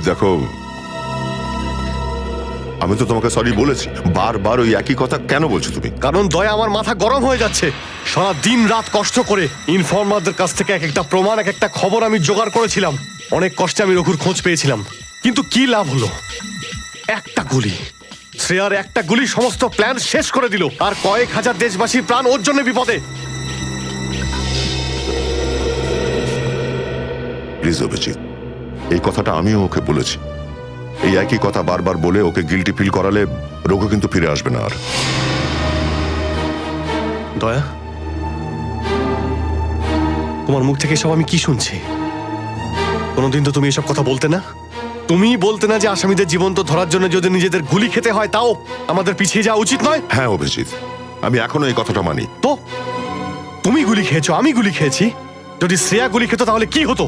দেখো, আমি তো তোমাকে সরি বলেছি, বারবার ওই একই কথা কেন বলছো তুমি? কারণ দয়া আমার মাথা গরম হয়ে যাচ্ছে। সারা দিন রাত কষ্ট করে ইনফর্মারদের কাছ থেকে এক একটা প্রমাণ, এক একটা খবর আমি জোগাড় করেছিলাম। অনেক কষ্টে আমি রঘুর খোঁজ পেয়েছিলাম, কিন্তু কি লাভ হলো? একটা গুলি, শ্রেয়ার একটা গুলি সমস্ত প্ল্যান শেষ করে দিল, আর কয়েক হাজার দেশবাসীর প্রাণ ওর জন্য বিপদে। প্লিজ অভিজিৎ, এই কথাটা আমিও ওকে বলেছি। এই একই কথা বারবার বলে ওকে গিল্টি ফিল করালে রঘু কিন্তু ফিরে আসবে না আর। দয়া, তোমার মুখ থেকে সব আমি কি শুনছি? কোনোদিন তো তুমি এসব কথা বলতে না। তুমি বলতে না যে আসামিদের জীবন্ত ধরার জন্য যদি নিজেদের গুলি খেতে হয় তাও আমাদের পিছিয়ে যাওয়া উচিত নয়। হ্যাঁ অভিজিৎ, আমি এখনো এই কথাটা মানি। তো তুমি গুলি খেয়েছো, আমি গুলি খেয়েছি। যদি শ্রেয়া গুলি খেত তাহলে কি হতো?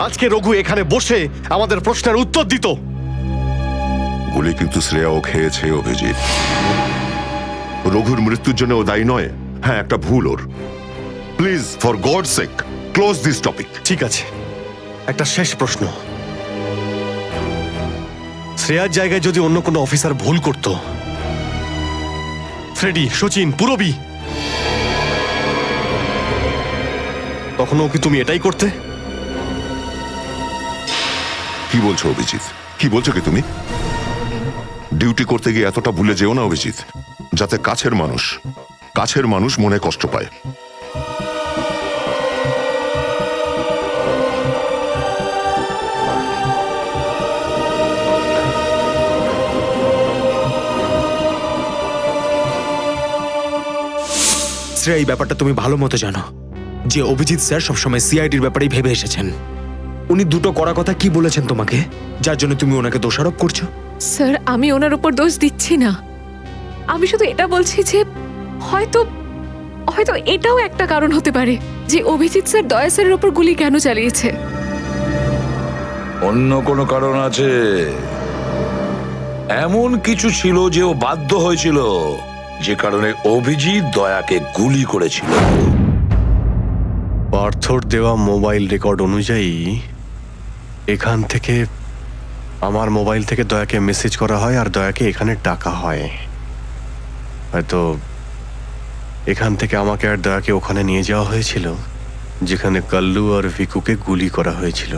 আজকে রঘু এখানে বসে আমাদের প্রশ্নের উত্তর দিত। গুলি কিন্তু শ্রেয়াও খেয়েছে অভিজিৎ। রঘুর মৃত্যুর জন্য ও দায়ী নয়। হ্যাঁ, একটা ভুল ওর। Please, for God sake, close this topic. ঠিক আছে, একটা শেষ প্রশ্ন। শ্রেয়ার জায়গায় যদি অন্য কোনো অফিসার ভুল করত, ফ্রেডি, সচিন, পুরবী, তখনও কি তুমি এটাই করতে? কি বলছো অভিজিৎ? কি বলছো কি তুমি? ডিউটি করতে গিয়ে এতটা ভুলে যেও না অভিজিৎ, যাতে কাছের মানুষ মনে কষ্ট পায়। শ্রেয়া, এই ব্যাপারটা তুমি ভালো মতো জানো যে অভিজিৎ স্যার সবসময় সিআইডির ব্যাপারেই ভেবে এসেছেন। উনি দুটো কড়া কথা কি বলেছেন তোমাকে, যার জন্য তুমি ওনাকে দোষারোপ করছো? স্যার, আমি ওনার উপর দোষ দিচ্ছি না। আমি শুধু এটা বলছি যে হয়তো হয়তো এটাও একটা কারণ হতে পারে যে অভিজিৎ স্যার দয়া স্যারের উপর গুলি কেন চালিয়েছে। অন্য কোনো কারণ আছে? এমন কিছু ছিল যে ও বাধ্য হয়েছিল, যে কারণে অভিজিৎ দয়াকে গুলি করেছিল। পার্থর দেওয়া মোবাইল রেকর্ড অনুযায়ী এখান থেকে, আমার মোবাইল থেকে দয়াকে মেসেজ করা হয় আর দয়াকে এখানে ডাকা হয়। হয়তো এখান থেকে আমাকে আর দয়াকে ওখানে নিয়ে যাওয়া হয়েছিল যেখানে কাল্লু আর ভিকুকে গুলি করা হয়েছিল।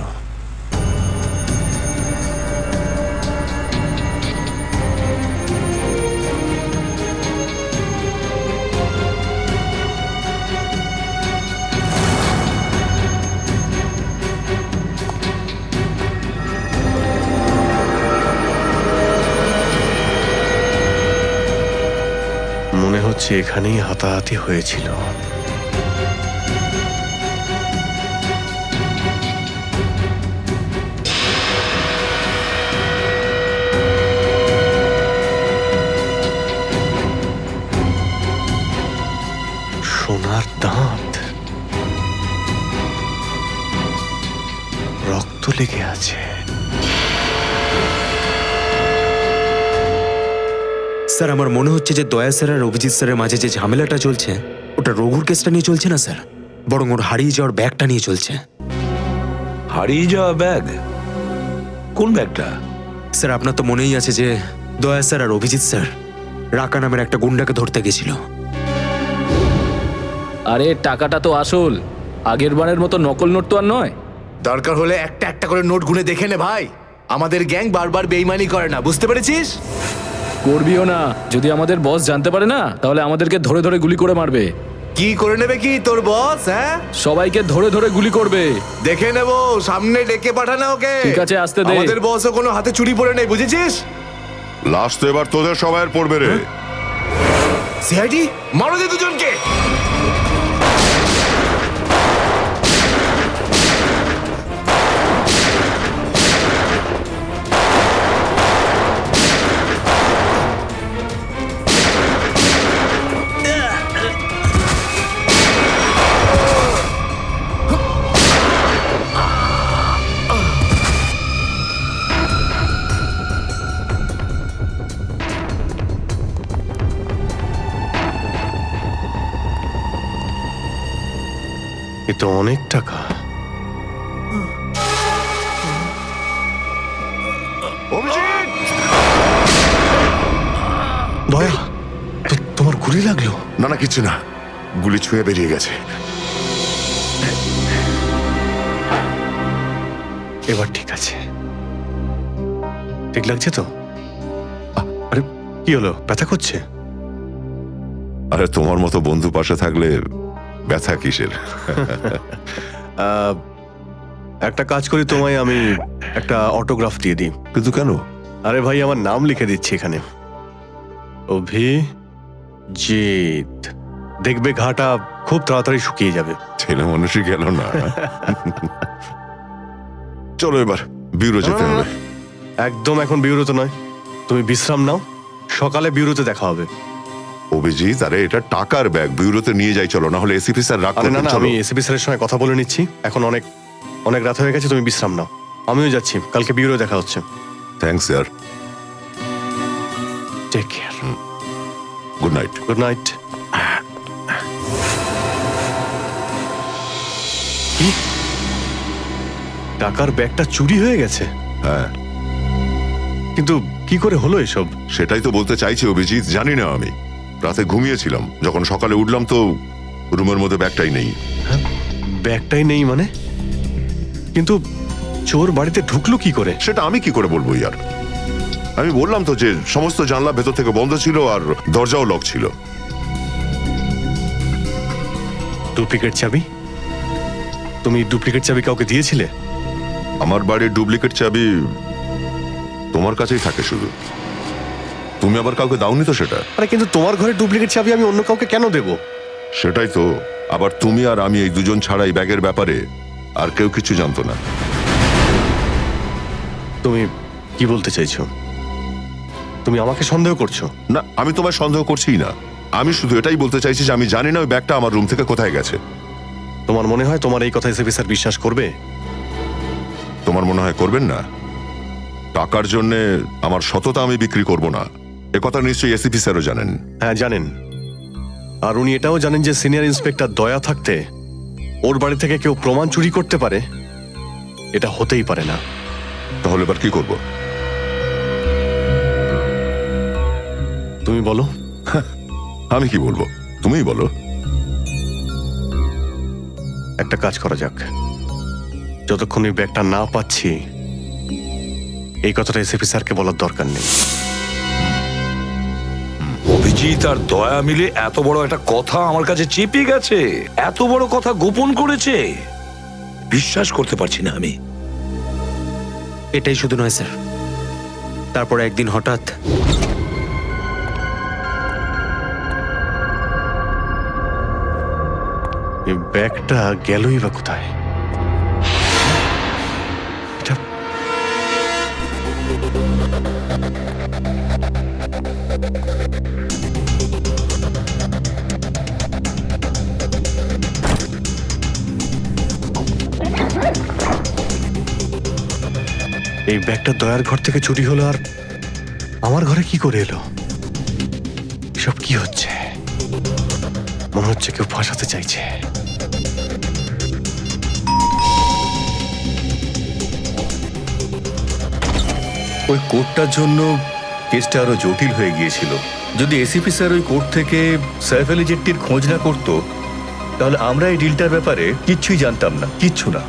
মনে হচ্ছে এখানেই হাতাহাতি হয়েছিল। সোনার দাঁত, রক্ত লেগে আছে। স্যার, আমার মনে হচ্ছে যে দয়া স্যার আর অভিজিৎ স্যারের মাঝে যে ঝামেলাটা চলছে ওটা রঘুর কেসটা নিয়ে চলছে না স্যার, বরং ওর হারিয়ে যাওয়ার ব্যাগটা নিয়ে চলছে। হারিয়ে যাওয়া ব্যাগ? কোন ব্যাগটা? স্যার, আপনার তো মনেই আছে যে দয়া স্যার আর অভিজিৎ স্যার রাকা নামের একটা গুন্ডাকে ধরতে গেছিল। আরে টাকাটা তো আসল, আগের বারের মতো নকল নোট তো আর নয়। দরকার হলে একটা একটা করে নোট গুনে দেখে নে ভাই। আমাদের গ্যাং বারবার বেইমানি করে না, বুঝতে পেরেছিস? করবিও না। যদি আমাদের বস জানতে পারে না, তাহলে আমাদেরকে ধরে ধরে গুলি করে মারবে। কি করে নেবে কি তোর বস? হ্যাঁ, সবাইকে ধরে ধরে গুলি করবে। দেখে নেবো, সামনে ডেকে পাঠানা ওকে। ঠিক আছে, আসতে দে। আমাদের বসও কোনো হাতে চুরি পড়ে নেই, বুঝেছিস? লাস্ট তো এবার তোদের সবাইয়ের পড়বে রে। সিআইডি মারো দে দুজনকে। এ তো অনেক টাকা। দয়া, তোমার গুলি লাগলো? না না, কিছু না, গুলি ছুঁয়ে বেরিয়ে গেছে। এবার ঠিক আছে, ঠিক লাগছে তো? আরে কি হলো, ব্যথা করছে? আরে তোমার মতো বন্ধু পাশে থাকলে ব্যথা কিসের? একটা কাজ করি, তোমায় আমি একটা অটোগ্রাফ দিয়ে দিই। কিন্তু কেন? আরে ভাই, আমার নাম লিখে দিচ্ছি এখানে, অভিজিৎ। দেখবে ঘাটা খুব তাড়াতাড়ি শুকিয়ে যাবে। ছেলে মানুষই গেল না। চলো এবার বিউরো যেতে হবে। একদম এখন বিউরোতে নয়, তুমি বিশ্রাম নাও, সকালে বিউরোতে দেখা হবে। অভিজিৎ, আরে এটা টাকার ব্যাগ, বিউরোতে নিয়ে যাই চলো, না হলে এসিপি স্যার রাগ আরে না করবেন। না, চলো। আমি এসিপি স্যারের সঙ্গে কথা বলে নিচ্ছি, এখন অনেক অনেক রাত হয়ে গেছে, তুমি বিশ্রাম নাও। আমিও যাচ্ছি, কালকে বিউরো দেখা হচ্ছে। Thanks sir. Take care. Good night. Good night. টাকার ব্যাগটা চুরি হয়ে গেছে? হ্যাঁ, কিন্তু কি করে হলো এসব? সেটাই তো বলতে চাইছি অভিজিৎ, জানি না। আমি রাতে ঘুমিয়েছিলাম, যখন সকালে উঠলাম তো রুমের মধ্যে ব্যাগটাই নেই। ব্যাগটাই নেই মানে? কিন্তু চোর বাড়িতে ঢুকলো কি করে? সেটা আমি কি করে বলবো ইয়ার? আমি বললাম তো যে সমস্ত জানলা ভেতর থেকে বন্ধ ছিল আর দরজাও লক ছিল। ডুপ্লিকেট চাবি? তুমি ডুপ্লিকেট চাবি কাউকে দিয়েছিলে? আমার বাড়ির ডুপ্লিকেট চাবি তোমার কাছেই থাকে শুধু, তুমি আবার কাউকে দাওনি তো সেটা। আরে কিন্তু তোমার ঘরে ডুপ্লিকেট চাবি আমি অন্য কাউকে কেন দেব? সেটাই তো, আবার তুমি আর আমি এই দুজন ছাড়া এই ব্যাগের ব্যাপারে আর কেউ কিছু জানতো না। তুমি কি বলতে চাইছো? তুমি আমাকে সন্দেহ করছো? না, আমি তোমায় সন্দেহ করছিই না, আমি শুধু এটাই বলতে চাইছি যে আমি জানি না ওই ব্যাগটা আমার রুম থেকে কোথায় গেছে। তোমার মনে হয় তোমার এই কথা এসএপি স্যার বিশ্বাস করবে? তোমার মনে হয় করবেন না? টাকার জন্য আমার সততা আমি বিক্রি করব না, একথা নিশ্চয়ই এসিপি স্যারও জানেন। হ্যাঁ জানেন, আর উনি এটাও জানেন যে সিনিয়র ইন্সপেক্টর দয়া থাকতে ওর বাড়ি থেকে কেউ প্রমাণ চুরি করতে পারে, এটা হতেই পারে না। তাহলে এবার কি করব? তুমি বলো। আমি কি বলবো, তুমিই বলো। একটা কাজ করা যাক, যতক্ষণ ওই ব্যাগটা না পাচ্ছি এই কথাটা এসএপি স্যারকে বলার দরকার নেই। অভিজিৎ আর দয়া মিলে এত বড় একটা কথা আমার কাছে চেপে গেছে, এত বড় কথা গোপন করেছে, বিশ্বাস করতে পারছি না আমি। এটাই শুধু নয় স্যার, তারপরে একদিন হঠাৎ এই ব্যাগটা গেলই বা কোথায়? এটা এই ব্যাগটা দয়ার ঘর থেকে চুরি হলো, আর আমার ঘরে কি করে এলো? এসব কি হচ্ছে? মনে হচ্ছে কেউ ফাঁসাতে চাইছে। ওই কোর্টটার জন্য কেসটা আরো জটিল হয়ে গিয়েছিল। যদি এসিপি স্যার ওই কোর্ট থেকে সাইফ আলী জেট্টির খোঁজ না করতো, তাহলে আমরা এই ডিলটার ব্যাপারে কিচ্ছুই জানতাম না, কিচ্ছু না।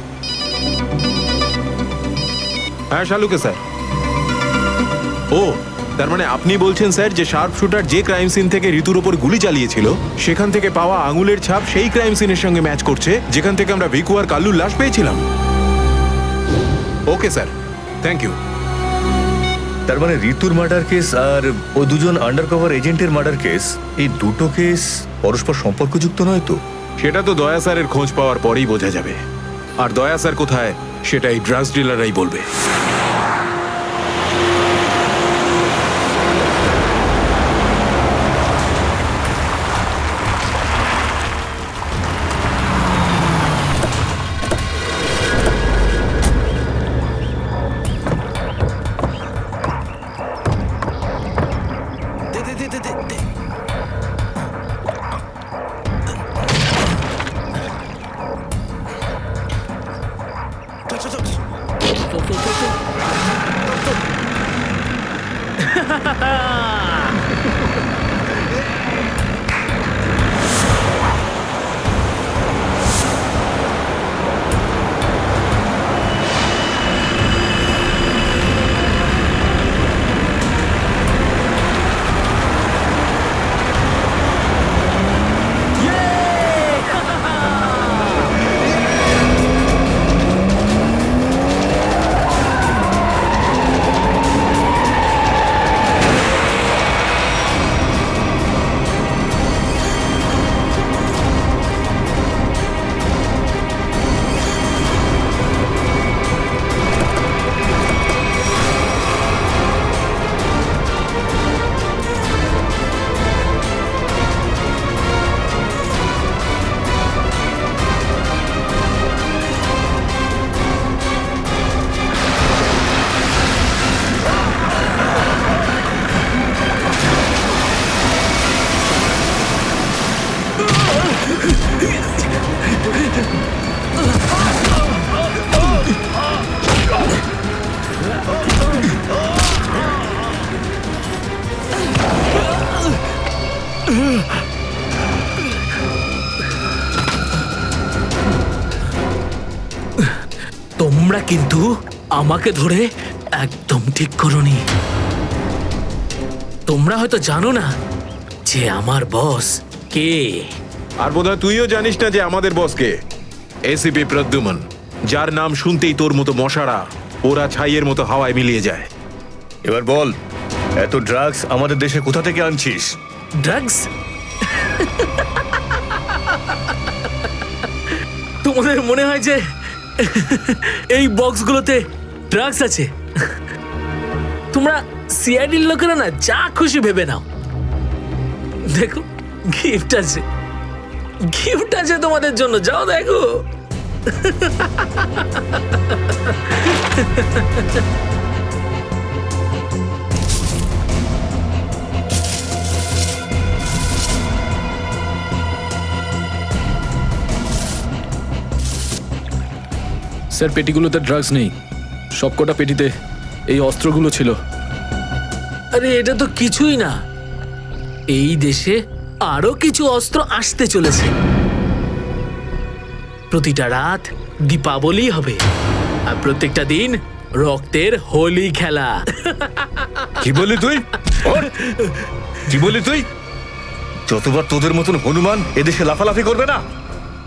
হ্যাঁ শালুকে স্যার। ও, তার মানে আপনি বলছেন স্যার যে শার্প শুটার যে ক্রাইম সিন থেকে ঋতুর ওপর গুলি চালিয়েছিল সেখান থেকে পাওয়া আঙুলের ছাপ সেই ক্রাইম সিনের সঙ্গে ম্যাচ করছে যেখান থেকে আমরা ভিকু আর কাল্লুর লাশ পেয়েছিলাম। Okay sir, thank you. তার মানে ঋতুর মার্ডার কেস আর ও দুজন আন্ডারকভার এজেন্টের মার্ডার কেস, এই দুটো কেস পরস্পর সম্পর্কযুক্ত নয় তো? সেটা তো দয়া স্যারের খোঁজ পাওয়ার পরেই বোঝা যাবে, আর দয়া স্যার কোথায় সেটা এই ড্রাগস ডিলাররাই বলবে। কিন্তু আমাকে ধরে একদম ঠিক করনি। তোমরা হয়তো জানো না যে আমার বস কে। আর বোধহয় তুইও জানিস না যে আমাদের বসকে, এসিপি প্রদ্যুমন, যার নাম শুনতেই তোর মতো মশারা ওরা ছাইয়ের মতো হাওয়ায় মিলিয়ে যায়। এবার বল, এত ড্রাগস আমাদের দেশে কোথা থেকে আনছিস? ড্রাগস? তোমাদের মনে হয় যে এই বক্সগুলোতে ড্রাগস আছে? তোমরা সিআইডির লোকেরা না যা খুশি ভেবে নাও। দেখো, গিফট আছে, গিফট আছে তোমাদের জন্য, যাও দেখো। স্যার, পেটিগুলোতে ড্রাগস নেই, সবকটা পেটিতে এই অস্ত্রগুলো ছিল। আরে এটা তো কিছুই না, এই দেশে আরো কিছু অস্ত্র আসতে চলেছে। প্রতিটা রাত দীপাবলি হবে, আর প্রত্যেকটা দিন রক্তের হোলি খেলা। কি বললি তুই? ওর? কি বললি তুই? যতবার তোদের মতন হনুমান এদেশে লাফালাফি করবে না,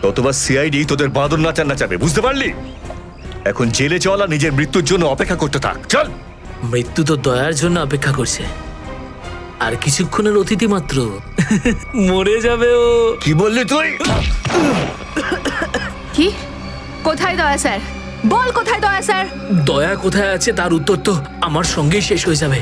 ততবার সিআইডি তোদের বাঁদর নাচার নাচাবে, বুঝতে পারলি? এখন জেলে চল আর নিজের মৃত্যুর জন্য অপেক্ষা করতে থাক, চল। মৃত্যু তো দয়ার জন্য অপেক্ষা করছে, আর কিছুক্ষণের অতিথি মাত্র মরে যাবে ও। কি বললি তুই? কি? কোথায় দয়া স্যার? বল কোথায় দয়া স্যার? দয়া কোথায় আছে তার উত্তর তো আমার সঙ্গেই শেষ হয়ে যাবে।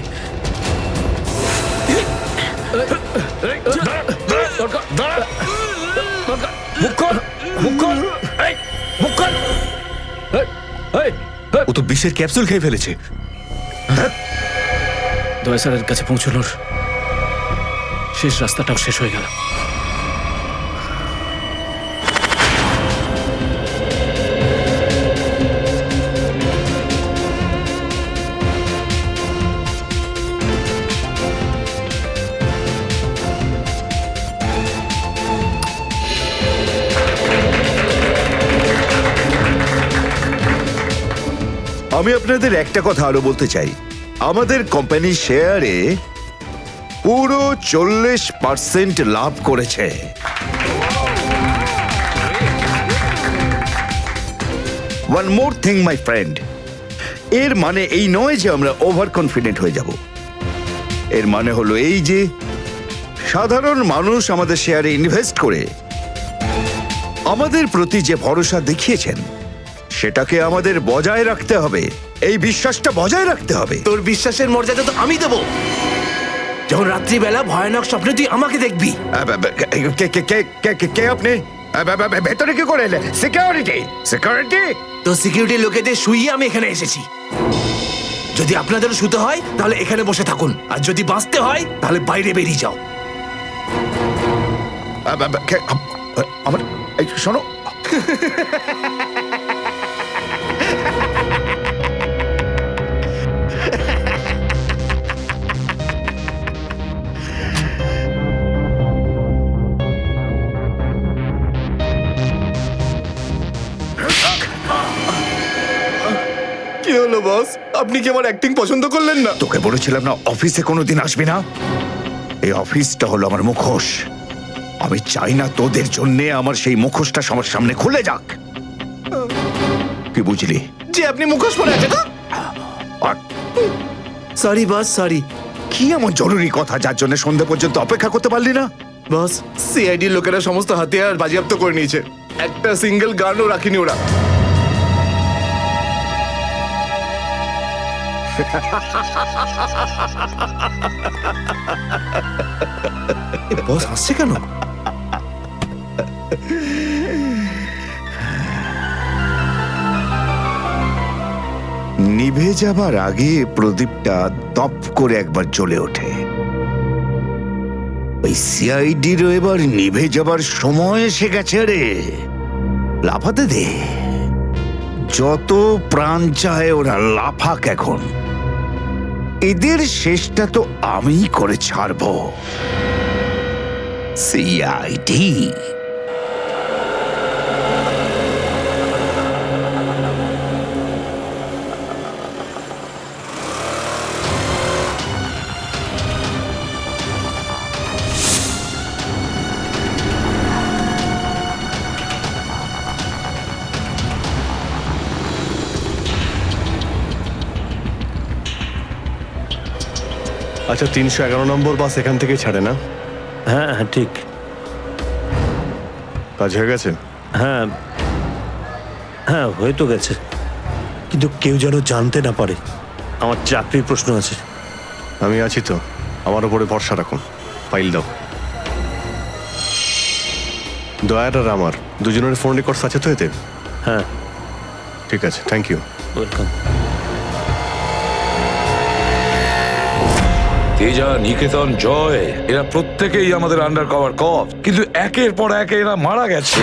ও তো বিষের ক্যাপসুল খেয়ে ফেলেছে। দয়া স্যারের কাছে পৌঁছানোর শেষ রাস্তাটাও শেষ হয়ে গেল। আমি আপনাদের একটা কথা আরো বলতে চাই, আমাদের কোম্পানির শেয়ারে পুরো 40% লাভ করেছে। One more thing my friend, এর মানে এই নয় যে আমরা ওভার কনফিডেন্ট হয়ে যাব। এর মানে হলো এই যে সাধারণ মানুষ আমাদের শেয়ারে ইনভেস্ট করে আমাদের প্রতি যে ভরসা দেখিয়েছেন সেটাকে আমাদের বজায় রাখতে হবে, এই বিশ্বাসটা বজায় রাখতে হবে। তোর বিশ্বাসের মর্যাদা তো আমি দেবো যখন রাত্রিবেলা ভয়ানক স্বপ্নে তুই আমাকে দেখবি। কে আপনি? ভেতরে কি করে এলে? সিকিউরিটি? সিকিউরিটি? তো সিকিউরিটি লোকেদের শুইয়ে আমি এখানে এসেছি। যদি আপনাদেরও শুতে হয় তাহলে এখানে বসে থাকুন, আর যদি বাঁচতে হয় তাহলে বাইরে বেরিয়ে যাও। আমার এই শোনো, কি হলো বস? আপনি কি আমার অ্যাক্টিং পছন্দ করলেন না? তোকে বলেছিলাম না অফিসে কোনোদিন আসবি না? এই অফিসটা হলো আমার মুখোশ। আমি চাই না তোদের জন্যে আমার সেই মুখোশটা সবার সামনে খুলে যাক। কি বুঝলি? যে আপনি মুখোশ পরে আছেন। Sorry boss, sorry. কি এমন জরুরি কথা যার জন্য সন্ধ্যা পর্যন্ত অপেক্ষা করতে পারলি না? বস, সিআইডির লোকেরা সমস্ত হাতিয়ার বাজেয়াপ্ত করে নিয়েছে, একটা সিঙ্গেল গানও রাখিনি ওরা। বস হাসছে কেন? নিভে যাবার আগে প্রদীপটা দপ করে একবার জ্বলে ওঠে। ওই সিআইডিরও এবার নিভে যাবার সময় এসে গেছে রে। লাফাতে দে, যত প্রাণ চায় ওরা লাফাক এখন। এদের শেষটা তো আমি করে ছাড়বো। সিআইডি আচ্ছা 311 নম্বর বাস এখান থেকে ছাড়ে না? হ্যাঁ হ্যাঁ ঠিক। কাজ হয়ে গেছে? হ্যাঁ হ্যাঁ হয়ে তো গেছে, কিন্তু কেউ যেন জানতে না পারে। আমার চাকরির প্রশ্ন আছে। আমি আছি তো, আমার উপরে ভরসা রাখুন। ফাইল দাও। দয়ার আর আমার দুজনের ফোন রেকর্ডস আছে তো এতে? হ্যাঁ ঠিক আছে, থ্যাংক ইউ। ওয়েলকাম। তেজা, নিকেতন, জয় এরা প্রত্যেকেই আমাদের আন্ডার কভার কপ, কিন্তু একের পর এক এরা মারা গেছে।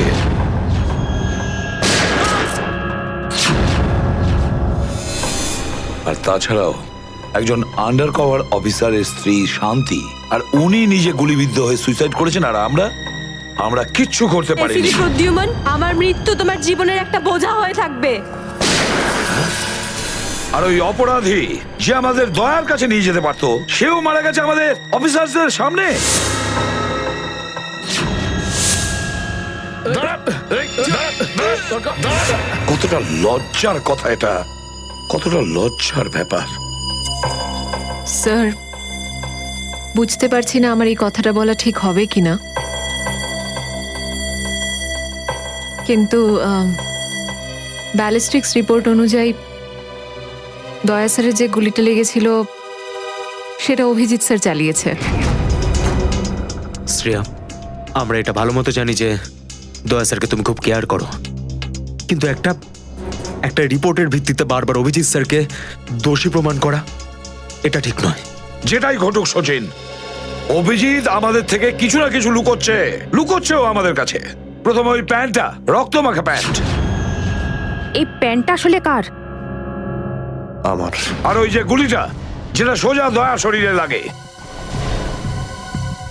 আর তাছাড়াও একজন আন্ডার কভার অফিসারের স্ত্রী শান্তি, আর উনি নিজে গুলিবিদ্ধ হয়ে সুইসাইড করেছেন, আর আমরা কিচ্ছু করতে পারিনি। এসিপি প্রদ্যুম্ন, আমার মৃত্যু তোমার জীবনের একটা বোঝা হয়ে থাকবে। আর ওই অপরাধী যে আমাদের দয়ার কাছে নিয়ে যেতে পারতো, সেও মারা গেছে আমাদের অফিসারদের সামনে। কতটা লজ্জার কথা এটা, কতটা লজ্জার ব্যাপার। স্যার, বুঝতে পারছি না আমার এই কথাটা বলা ঠিক হবে কিনা, কিন্তু ব্যালিস্টিক্স রিপোর্ট অনুযায়ী দয়া স্যারের যে গুলিটা লেগেছিল সেটা অভিজিৎ স্যার চালিয়েছে। শ্রেয়া, আমরা এটা ভালো মতো জানি যে দয়া স্যারকে তুমি খুব কেয়ার করো, কিন্তু একটা রিপোর্টের ভিত্তিতে বারবার অভিজিৎ স্যারকে দোষী প্রমাণ করা এটা ঠিক নয়। যেটাই ঘটুক সচিন, অভিজিৎ আমাদের থেকে কিছু না কিছু লুকোচ্ছেও আমাদের কাছে। প্রথমে ওই প্যান্টটা, রক্তমাখা প্যান্ট। এই প্যান্টটা আসলে কার? আমার। আর ওই যে গুলিটা, যেটা সোজা দয়া শরীরে লাগে।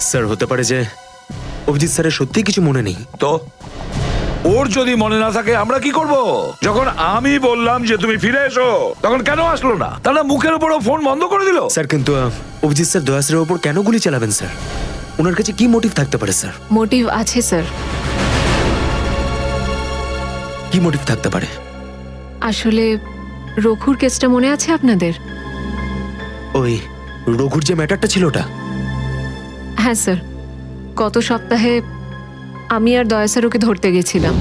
স্যার, হতে পারে যে অভিজিৎ স্যারের সত্যি কিছু মনে নেই। তো ওর যদি মনে না থাকে আমরা কি করব? যখন আমি বললাম যে তুমি ফিরে এসো, তখন কেন আসলো না? তাহলে মুখের উপরও ফোন বন্ধ করে দিল। স্যার, কিন্তু অভিজিৎ স্যার দয়া স্যারের উপর কেন গুলি চালাবেন স্যার? ওনার কাছে কি মোটিভ থাকতে পারে স্যার? মোটিভ আছে স্যার। কি মোটিভ থাকতে পারে? আসলে রঘুর কেসটা মনে আছে আপনাদের? ওই রঘুর যে ম্যাটারটা ছিল ওটা? হ্যাঁ স্যার, গত সপ্তাহে আমি আর দয়া স্যার ওকে ধরতে গেছিলাম।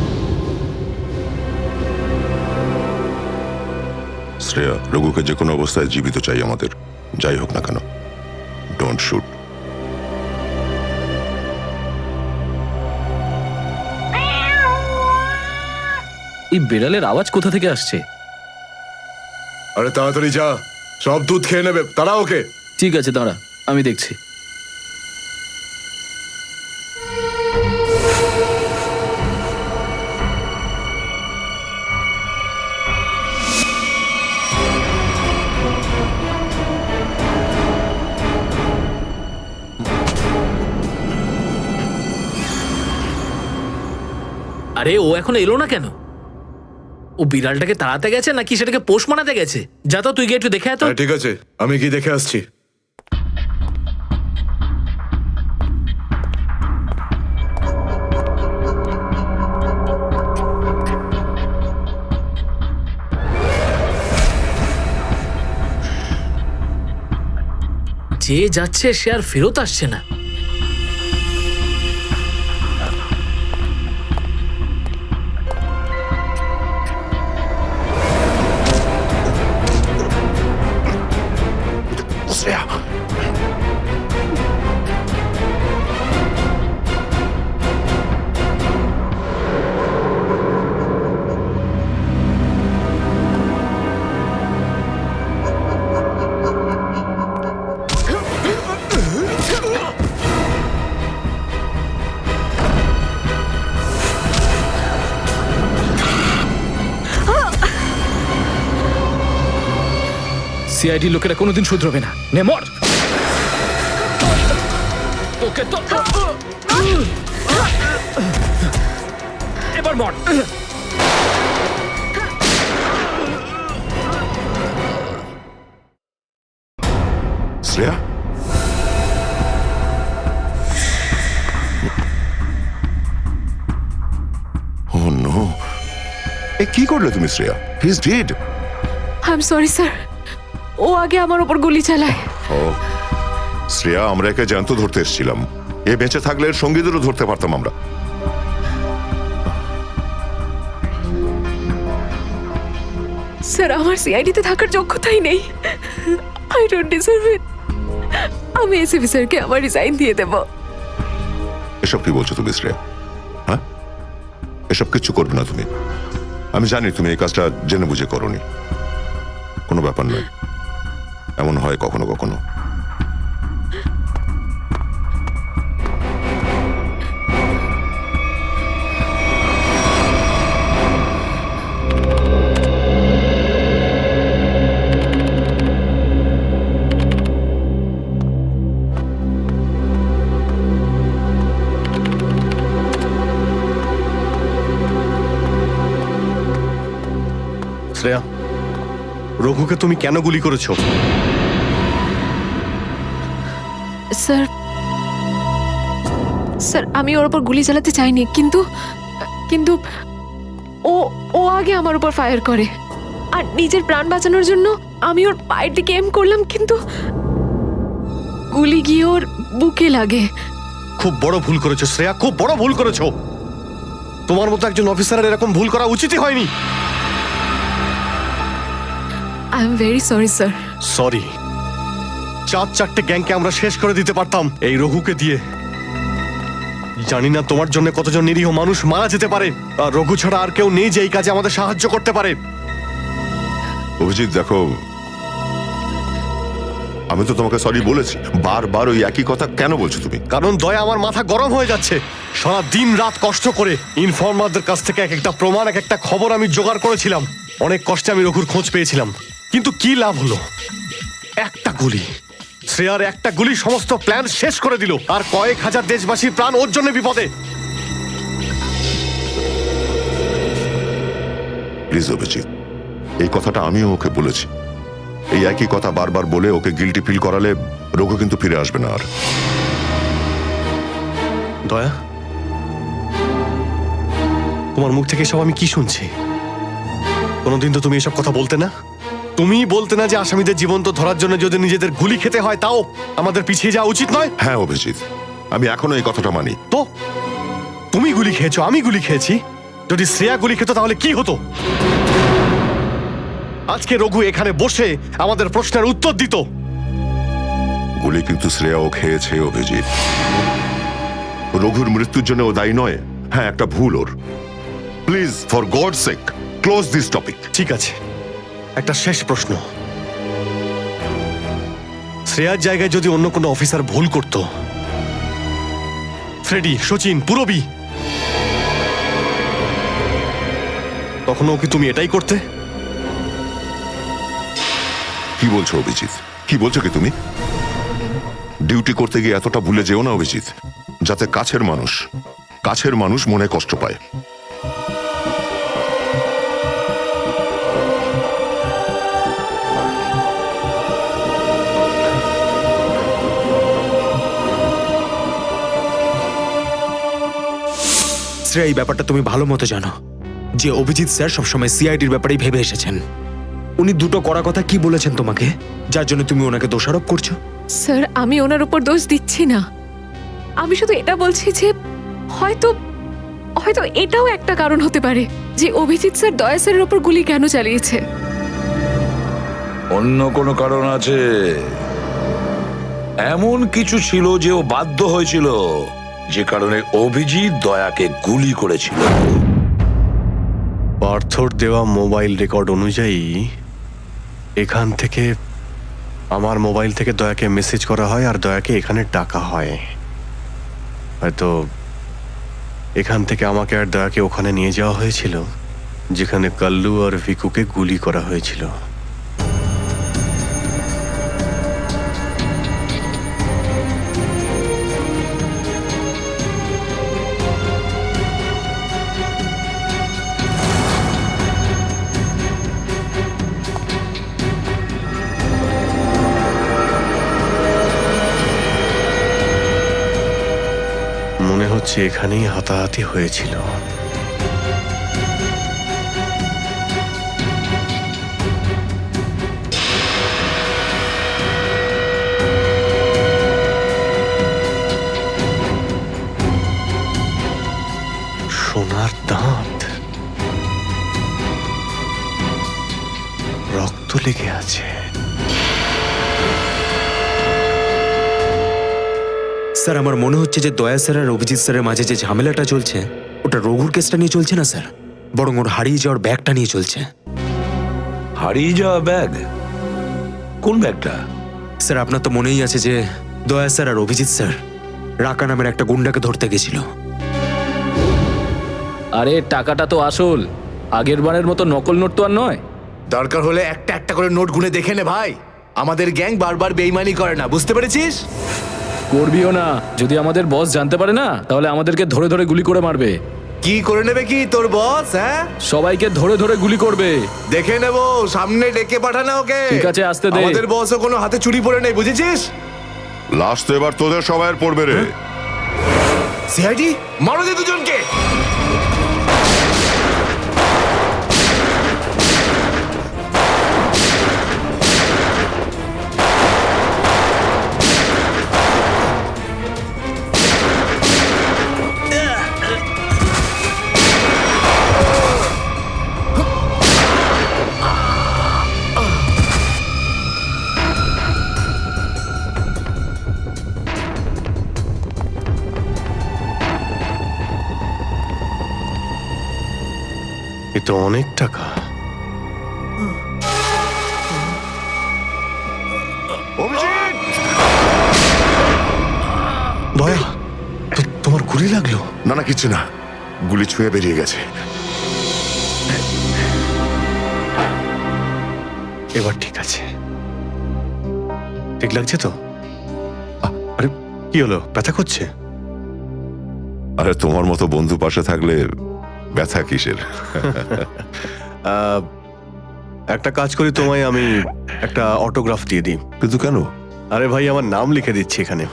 শ্রেয়া, রঘুকে যে কোনো অবস্থায় জীবিত চাই আমাদের, যাই হোক না কেন। Don't shoot. এই বিড়ালের আওয়াজ কোথা থেকে আসছে? আরে তাড়াতাড়ি যা, সব দুধ খেয়ে নেবে, তারা ওকে। ঠিক আছে, দাঁড়া, আমি দেখছি। আরে ও এখন এলো না কেন? ও বিড়ালটাকে তাড়াতে গেছে নাকি সেটাকে পোষ মানাতে গেছে? যা তো, তুই গিয়ে একটু দেখে আয় তো। ঠিক আছে, আমি কি দেখে আসছি। যে যাচ্ছে সে আর ফেরত আসছে না। শ্রেয়া, সিআইডি লোকেরা কোনোদিন শুধরবে না। নে মর। তোকে তো এবার মর। শ্রেয়া, ও নো, এ কি করলে তুমি Shreya? He is dead. I am sorry sir, ও আগে আমার উপর গুলি চালায়। ও শ্রেয়া, আমরা একে জ্যান্ত ধরতে এসেছিলাম। এ বেঁচে থাকলে এর সঙ্গীদেরও ধরতে পারতাম আমরা। স্যার, আমার সিআইডিতে থাকার যোগ্যতাই নেই। আই ডোন্ট ডিজার্ভ ইট। আমি এসিপি স্যারকে আমার রিজাইন দিয়ে দেব। এসব কি বলছো তুমি শ্রেয়া? হ্যাঁ, এসব কিচ্ছু করবে না তুমি। আমি জানি তুমি এই কাজটা জেনে বুঝে করোনি। কোনো ব্যাপার নয়, এমন হয় কখনো কখনো। শ্রেয়া, রঘুকে তুমি কেন গুলি করেছো? স্যার, স্যার আমি ওর উপর গুলি চালাতে চাইনি, কিন্তু কিন্তু ও ও আগে আমার উপর ফায়ার করে। আর নিজের প্রাণ বাঁচানোর জন্য আমি ওর পায়ের দিকে এম করলাম, কিন্তু গুলি গিয়ে ওর বুকে লাগে। খুব বড় ভুল করেছো শ্রেয়া, খুব বড় ভুল করেছো। তোমার মতো একজন অফিসারের এরকম ভুল করা উচিতই হয়নি। I am very sorry sir. Sorry? 4-4টে গ্যাংকে আমরা শেষ করে দিতে পারতাম এই রঘুকে দিয়ে। জানি না তোমার জন্য কতজন নিরীহ মানুষ মারা যেতে পারে, আর রঘু ছাড়া আর কেউ নেই যে এই কাজে আমাদের সাহায্য করতে পারে। অভিজিৎ দেখো, আমি তো তোমাকে সরি বলেছি। বারবার ওই একই কথা কেন বলছো তুমি? কারণ দয়া আমার মাথা গরম হয়ে যাচ্ছে। সারা দিন রাত কষ্ট করে ইনফর্মারদের কাছ থেকে এক একটা প্রমাণ, এক একটা খবর আমি জোগাড় করেছিলাম। অনেক কষ্টে আমি রঘুর খোঁজ পেয়েছিলাম, কিন্তু কি লাভ হলো? একটা গুলি, শ্রেয়ার একটা গুলি সমস্ত প্ল্যান শেষ করে দিল, আর কয়েক হাজার দেশবাসীর প্রাণ ওর জন্য বিপদে। প্লিজ অভিজিৎ, এই কথাটা আমিও ওকে বলেছি। এই একই কথা বারবার বলে ওকে গিল্টি ফিল করালে রঘু কিন্তু ফিরে আসবে না আর। দয়া, তোমার মুখ থেকে সব আমি কি শুনছি? কোনোদিন তো তুমি এসব কথা বলতে না। তুমি বলতে না যে আসামিদের জীবন্ত ধরার জন্য যদি নিজেদের গুলি খেতে হয় তাও আমাদের পিছিয়ে যাওয়া উচিত নয়। হ্যাঁ অভিজিৎ, আমি এখনো এই কথাটা মানি। তো তুমি গুলি খেয়েছো, আমি গুলি খেয়েছি। যদি শ্রেয়া গুলি খেত তাহলে কি হতো? আজকে রঘু এখানে বসে আমাদের প্রশ্নের উত্তর দিত। গুলি কিন্তু শ্রেয়াও খেয়েছে অভিজিৎ। রঘুর মৃত্যুর জন্য ও দায়ী নয়। হ্যাঁ, একটা ভুল ওর। Please, for God sake, close this topic. ঠিক আছে, একটা শেষ প্রশ্ন। শ্রেয়ার জায়গায় যদি অন্য কোনো অফিসার ভুল করত, ফ্রেডি, সচিন, পুরবী, তখনও কি তুমি এটাই করতে? কি বলছো অভিজিৎ? কি বলছো কি তুমি? ডিউটি করতে গিয়ে এতটা ভুলে যেও না অভিজিৎ, যাতে কাছের মানুষ মনে কষ্ট পায়। শ্রেয়া, এই ব্যাপারটা তুমি ভালো মতো জানো যে অভিজিৎ স্যার সবসময় সিআইডির ব্যাপারেই ভেবে এসেছেন। উনি দুটো কড়া কথা কি বলেছেন তোমাকে, যার জন্য তুমি ওনাকে দোষারোপ করছো? স্যার, আমি ওনার উপর দোষ দিচ্ছি না। আমি শুধু এটা বলছি যে হয়তো হয়তো এটাও একটা কারণ হতে পারে যে অভিজিৎ স্যার দয়া স্যারের উপর গুলি কেন চালিয়েছে। অন্য কোনো কারণ আছে? এমন কিছু ছিল যে ও বাধ্য হয়েছিল, যে কারণে অভিজিৎ দয়াকে গুলি করেছিল। পার্থর দেওয়া মোবাইল রেকর্ড অনুযায়ী এখান থেকে আমার মোবাইল থেকে দয়াকে মেসেজ করা হয় আর দয়াকে এখানে ডাকা হয়। হয়তো এখান থেকে আমাকে আর দয়াকে ওখানে নিয়ে যাওয়া হয়েছিল যেখানে কাল্লু আর ভিকুকে গুলি করা হয়েছিল। মনে হচ্ছে এখানেই হাতাহাতি হয়েছিল। লেগে আছে। স্যার আমার মনে হচ্ছে যে দয়া স্যার আর অভিজিৎ স্যারের মাঝে যে ঝামেলাটা চলছে ওটা রঘুর কেসটা নিয়ে চলছে না স্যার, বরং ওর হারিয়ে যাওয়ার ব্যাগটা নিয়ে চলছে। হারিয়ে যাওয়া ব্যাগ? কোন ব্যাগটা? স্যার আপনার তো মনেই আছে যে দয়া স্যার আর অভিজিৎ স্যার রাকা নামের একটা গুন্ডাকে ধরতে গেছিল। আরে টাকাটা তো আসল, আগের বারের মতো নকল নোট তো আর নয়। দরকার হলে একটা একটা করে নোট গুনে দেখে নে ভাই। আমাদের গ্যাং বারবার বেইমানি করে না, বুঝতে পেরেছিস? করবিও না, যদি আমাদের বস জানতে পারে না তাহলে আমাদেরকে ধরে ধরে গুলি করে মারবে। কি করে নেবে কি তোর বস? হ্যাঁ, সবাইকে ধরে ধরে গুলি করবে। দেখে নেবো, সামনে ডেকে পাঠানা ওকে। ঠিক আছে, আসতে দে। আমাদের বসও কোনো হাতে চুরি পড়ে নেই, বুঝেছিস? লাস্ট তো এবার তোদের সবাইয়ের পড়বে রে। সিআইডি মারো দে দুজনকে। এ তো অনেক টাকা। দয়া, তোমার গুলি লাগলো? না না, কিছু না, গুলি ছুঁয়ে বেরিয়ে গেছে। এবার ঠিক আছে, ঠিক লাগছে তো? আরে কি হলো, ব্যথা করছে? আরে তোমার মতো বন্ধু পাশে থাকলে ব্যথা কিসের? একটা কাজ করি, তোমায় আমি একটা অটোগ্রাফ দিয়ে দিই। কিন্তু কেন? আরে ভাই, আমার নাম লিখে দিচ্ছি এখানে,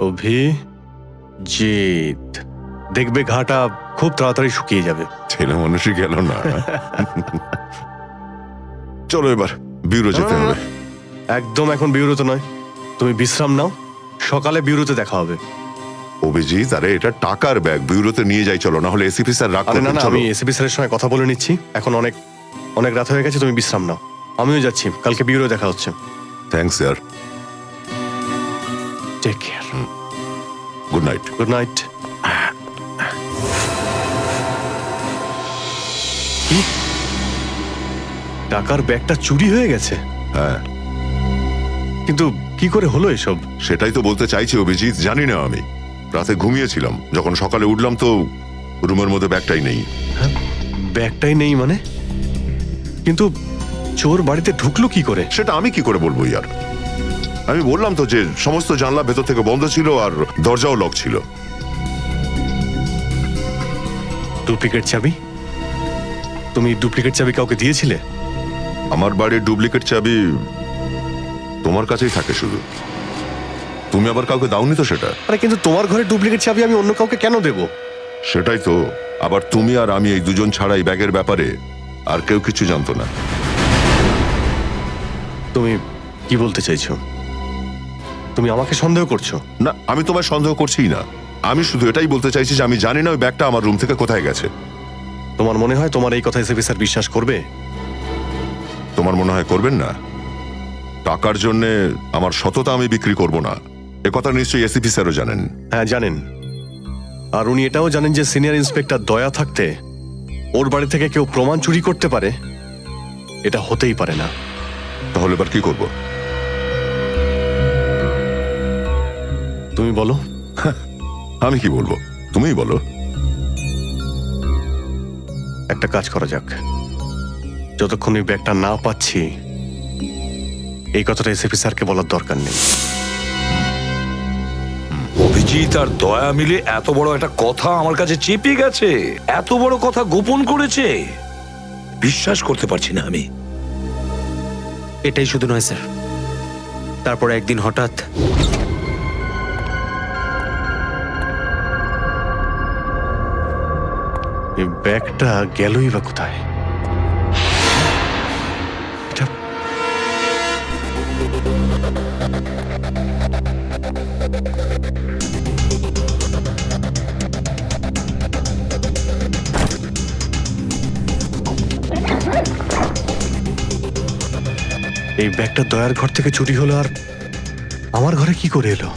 অভিজিৎ। দেখবে ঘাটা খুব তাড়াতাড়ি শুকিয়ে যাবে। ছেলে মানুষই গেল না। চলো এবার বিউরো যেতে হবে। একদম এখন বিউরোতে নয়, তুমি বিশ্রাম নাও, সকালে বিউরোতে দেখা হবে। অভিজিৎ, আরে এটা টাকার ব্যাগ, বিউরোতে নিয়ে যাই চলো, না হলে এসিপি স্যার রাগ আরে না করবেন। না, চলো। আমি এসিপি স্যারের সঙ্গে কথা বলে নিচ্ছি, এখন অনেক অনেক রাত হয়ে গেছে, তুমি বিশ্রাম নাও। আমিও যাচ্ছি, কালকে বিউরো দেখা হচ্ছে। Thanks sir. Take care. Good night. Good night. টাকার ব্যাগটা চুরি হয়ে গেছে? হ্যাঁ। কিন্তু কি করে হলো এসব? সেটাই তো বলতে চাইছি অভিজিৎ, জানি না। আমি রাতে ঘুমিয়েছিলাম, যখন সকালে উঠলাম তো রুমের মধ্যে ব্যাগটাই নেই। ব্যাগটাই নেই মানে? কিন্তু চোর বাড়িতে ঢুকলো কি করে? সেটা আমি কি করে বলবো ইয়ার? আমি বললাম তো যে সমস্ত জানলা ভেতর থেকে বন্ধ ছিল আর দরজাও লক ছিল। ডুপ্লিকেট চাবি? তুমি ডুপ্লিকেট চাবি কাউকে দিয়েছিলে? আমার বাড়ির ডুপ্লিকেট চাবি তোমার কাছেই থাকে শুধু, তুমি আবার কাউকে দাওনি তো সেটা। আরে কিন্তু তোমার ঘরে ডুপ্লিকেট চাবি আমি অন্য কাউকে কেন দেব? সেটাই তো, আবার তুমি আর আমি এই দুজন ছাড়া এই ব্যাগের ব্যাপারে আর কেউ কিছু জানতো না। তুমি কি বলতে চাইছো? তুমি আমাকে সন্দেহ করছো? না, আমি তোমায় সন্দেহ করছিই না, আমি শুধু এটাই বলতে চাইছি যে আমি জানি না ওই ব্যাগটা আমার রুম থেকে কোথায় গেছে। তোমার মনে হয় তোমার এই কথা এসএপি স্যার বিশ্বাস করবে? তোমার মনে হয় করবেন না? টাকার জন্য আমার সততা আমি বিক্রি করব না, এ কথা নিশ্চয়ই এসিপি স্যারও জানেন। হ্যাঁ জানেন, আর উনি এটাও জানেন যে সিনিয়র ইন্সপেক্টর দয়া থাকতে ওর বাড়ি থেকে কেউ প্রমাণ চুরি করতে পারে, এটা হতেই পারে না। তাহলে এবার কি করব? তুমি বলো। আমি কি বলবো, তুমিই বলো। একটা কাজ করা যাক, যতক্ষণ ওই ব্যাগটা না পাচ্ছি এই কথাটা এসএপি স্যারকে বলার দরকার নেই। অভিজিৎ আর দয়া মিলে এত বড় একটা কথা আমার কাছে চেপে গেছে, এত বড় কথা গোপন করেছে, বিশ্বাস করতে পারছি না আমি। এটাই শুধু নয় স্যার, তারপর একদিন হঠাৎ এই ব্যাগটা গেলই বা কোথায়? এটা ব্যাগটা দয়ার ঘর থেকে চুরি হলো আর আমার ঘরে কি করে এলো?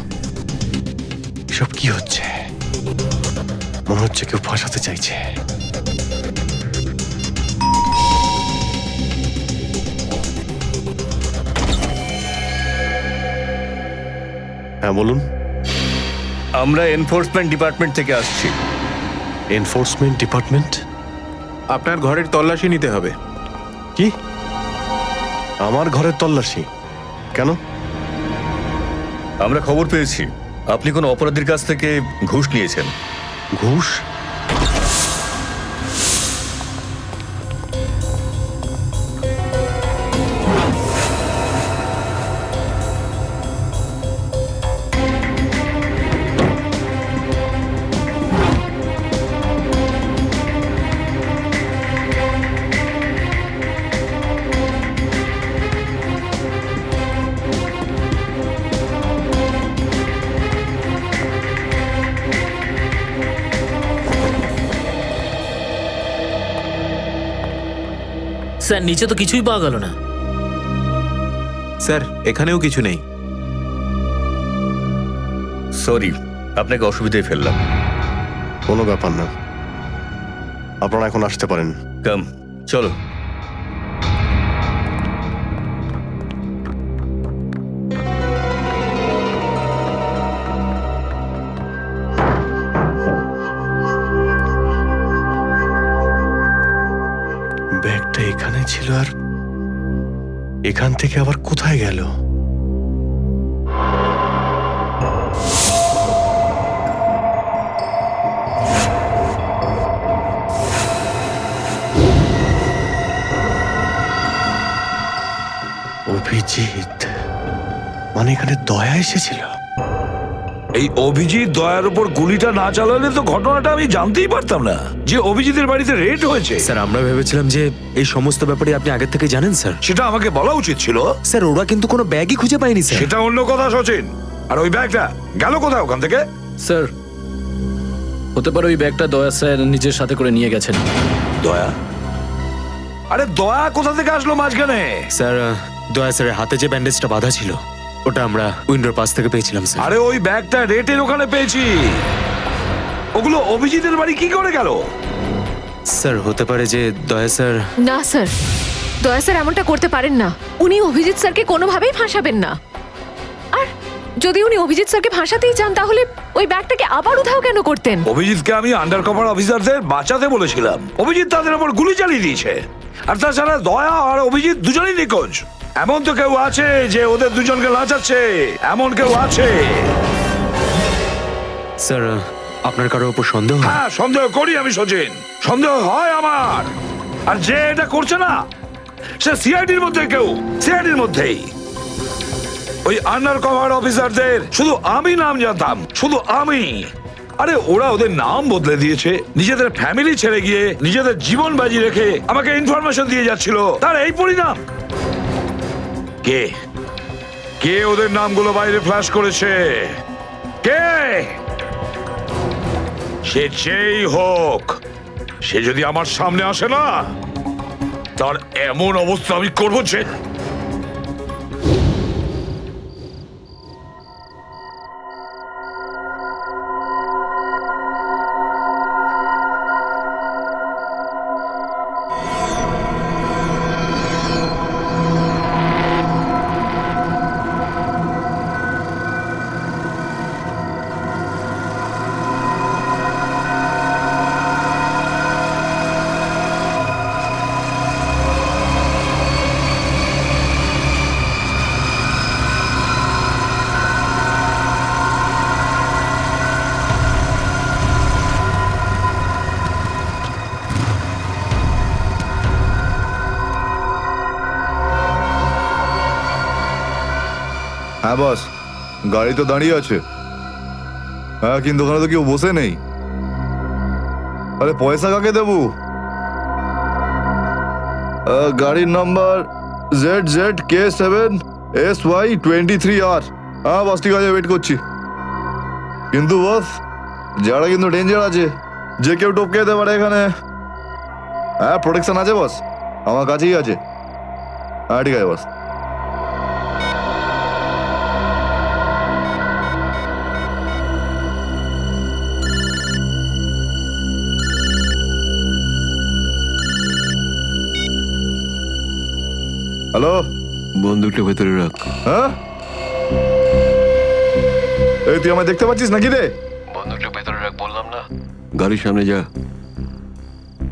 এসব কি হচ্ছে? মনে হচ্ছে কেউ ফাঁসাতে চাইছে। হ্যাঁ বলুন। আমরা এনফোর্সমেন্ট ডিপার্টমেন্ট থেকে আসছি। Enforcement department? আপনার ঘরের তল্লাশি নিতে হবে। কি? আমার ঘরের তল্লাশি কেন? আমরা খবর পেয়েছি আপনি কোনো অপরাধীর কাছ থেকে ঘুষ নিয়েছেন। ঘুষ? স্যার নিচে তো কিছুই পাওয়া গেল না। স্যার এখানেও কিছু নেই। সরি, আপনাকে অসুবিধায় ফেললাম। কোনো ব্যাপার না, আপনারা এখন আসতে পারেন। কাম, চলো। ব্যাগটা এখানে ছিল আর এখান থেকে আবার কোথায় গেল? অভিজিৎ, মানে এখানে দয়া এসেছিল? এই অভিজিৎ দয়ার উপর গুলিটা না চালালে তো ঘটনাটা আমি জানতেই পারতাম না যে অভিজিতের বাড়িতে রেড হয়েছে। স্যার আমরা ভেবেছিলাম যে এই সমস্ত ব্যাপারে আপনি আগে থেকে জানেন স্যার। সেটা আমাকে বলা উচিত ছিল। স্যার ওরা কিন্তু কোনো ব্যাগই খুঁজে পায়নি স্যার। সেটা অন্য কথা সচিন। আর ওই ব্যাগটা গেল কোথায় ওখান থেকে? স্যার হতে পারে ওই ব্যাগটা দয়া স্যার নিজের সাথে করে নিয়ে গেছেন। দয়া? আরে দয়া কোথা থেকে আসলো মাঝখানে? স্যার দয়া স্যারের হাতে যে ব্যান্ডেজটা বাঁধা ছিল ওটা আমরা উইন্ডোর পাশ থেকে পেয়েছিলাম স্যার। আরে ওই ব্যাগটা রেটের ওখানে পেয়েছি। ওগুলো অভিজিতের বাড়ি কি করে গেল? স্যার হতে পারে যে দয়া স্যার। না স্যার, দয়া স্যার এমনটা করতে পারেন না। উনি অভিজিৎ স্যারকে কোনোভাবেই ফাঁসাবেন না। আর যদি উনি অভিজিৎ স্যারকে ফাঁসাতেই চান তাহলে ওই ব্যাগটাকে আবার উধাও কেন করতেন? অভিজিৎকে আমি আন্ডার কভার অফিসারদের বাঁচাতে বলেছিলাম। অভিজিৎ তাদের উপর গুলি চালিয়ে দিয়েছে। আর তাছাড়া দয়া আর অভিজিৎ দুজনেই নিখোঁজ। এমন তো কেউ আছে যে ওদের দুজনকে লাচাচ্ছে, এমন কেউ আছে? স্যার আপনার কারোর উপর সন্দেহ? হ্যাঁ সন্দেহ করি আমি সচিন, সন্দেহ হয় আমার। আর যে এটা করছে না সে সিআইডির মধ্যে কেউ, সিআইডির মধ্যেই। ওই আন্ডার কভার অফিসারদের শুধু আমি নাম জানতাম, শুধু আমি। আরে ওরা ওদের নাম বদলে দিয়েছে, নিজেদের ফ্যামিলি ছেড়ে গিয়ে নিজেদের জীবন বাজি রেখে আমাকে ইনফরমেশন দিয়ে যাচ্ছিল। তার এই পরিণাম। কে কে ওদের নামগুলো বাইরে ফ্ল্যাশ করেছে? কে? সে যেই হোক, সে যদি আমার সামনে আসে না, তার এমন অবস্থা আমি করবো যে। হ্যাঁ বস, গাড়ি তো দাঁড়িয়ে আছে। হ্যাঁ কিন্তু ওখানে তো কেউ বসে নেই। আরে পয়সা কাকে দেবো? গাড়ির নাম্বার ZZK7SY23R। হ্যাঁ বস ঠিক আছে, ওয়েট করছি। কিন্তু বস যারা কিন্তু ডেঞ্জার আছে, যে কেউ টপকে যেতে পারে এখানে। হ্যাঁ প্রোটেকশন আছে বস, আমার কাছেই আছে। হ্যাঁ ঠিক আছে বস। হ্যালো, বন্দুকটা ভেতরে রাখ। হ্যাঁ এই তুই আমায় দেখতে পাচ্ছিস নাকি রে? বন্দুকটা ভেতরে রাখ বললাম না। গাড়ির সামনে যা,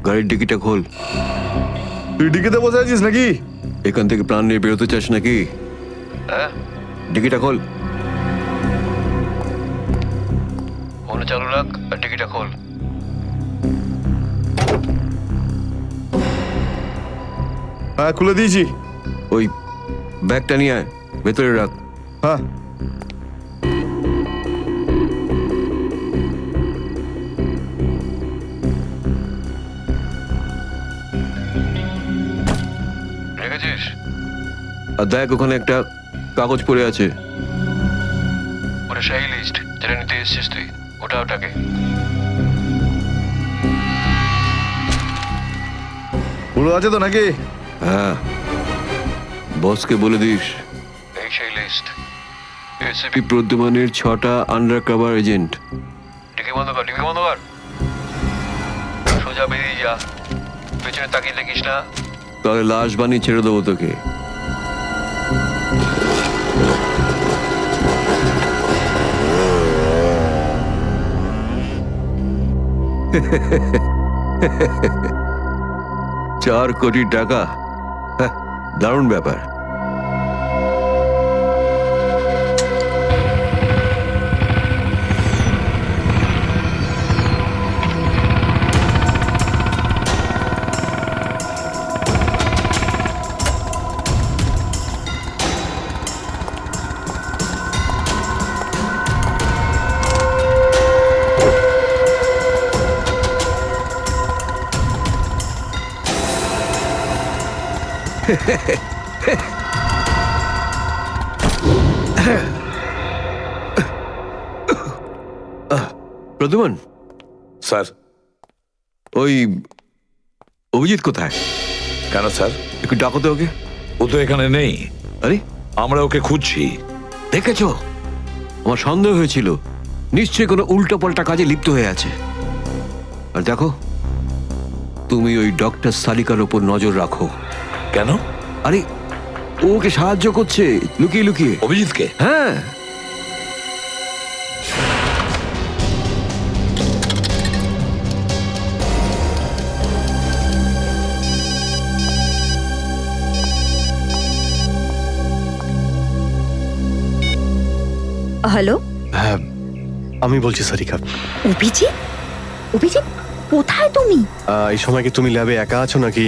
গাড়ির ডিকিটা খোল। তুই ডিকিতে বসে আছিস নাকি? এখান থেকে প্রাণ নিয়ে বেরোতে চাস নাকি? হ্যাঁ, ডিকিটা খোল। ফোন চালু রাখ আর ডিকিটা খোল। হ্যাঁ খুলে দিয়েছি। ওই ব্যাগটা নিয়ে আয়, ভেতরে রাখ। হ্যাঁ রেখেছিস? আর দেখ ওখানে একটা কাগজ পড়ে আছে, ওটা সেই লিস্ট যেটা নিতে এসেছিস তুই। ওটাকে পুরো আছে তো নাকি? হ্যাঁ, বসকে বলে দিস এই সেই লিস্ট। এসিপি প্রদ্যুমানের 6টা আন্ডার কভার এজেন্ট। ডিকি বন্ধ কর, ডিকি বন্ধ কর। সোজা বেরিয়ে যা, পেছনে তাকিয়ে দেখিস না, তাহলে লাশ বানিয়ে ছেড়ে দেবো তোকে। চার কোটি টাকা, হ্যাঁ, দারুণ ব্যাপার। প্রদ্যুমান স্যার। ওই অভিজিৎ কোথায়? কেন স্যার? একটু ডাকো তো ওকে। ও তো এখানে নেই। আরে আমরা ওকে খুঁজছি। দেখেছো, আমার সন্দেহ হয়েছিল নিশ্চয়ই কোনো উল্টো পাল্টা কাজে লিপ্ত হয়ে আছে। আর দেখো, তুমি ওই ডক্টর সালিকার ওপর নজর রাখো। কেন? আরে ও ওকে সাহায্য করছে লুকিয়ে লুকিয়ে। অভিজিৎকে? হ্যাঁ। হ্যালো, হ্যাঁ আমি বলছি সারিকা। অভিজিৎ? অভিজিৎ কোথায় তুমি? এই সময় কি তুমি ল্যাবে একা আছো নাকি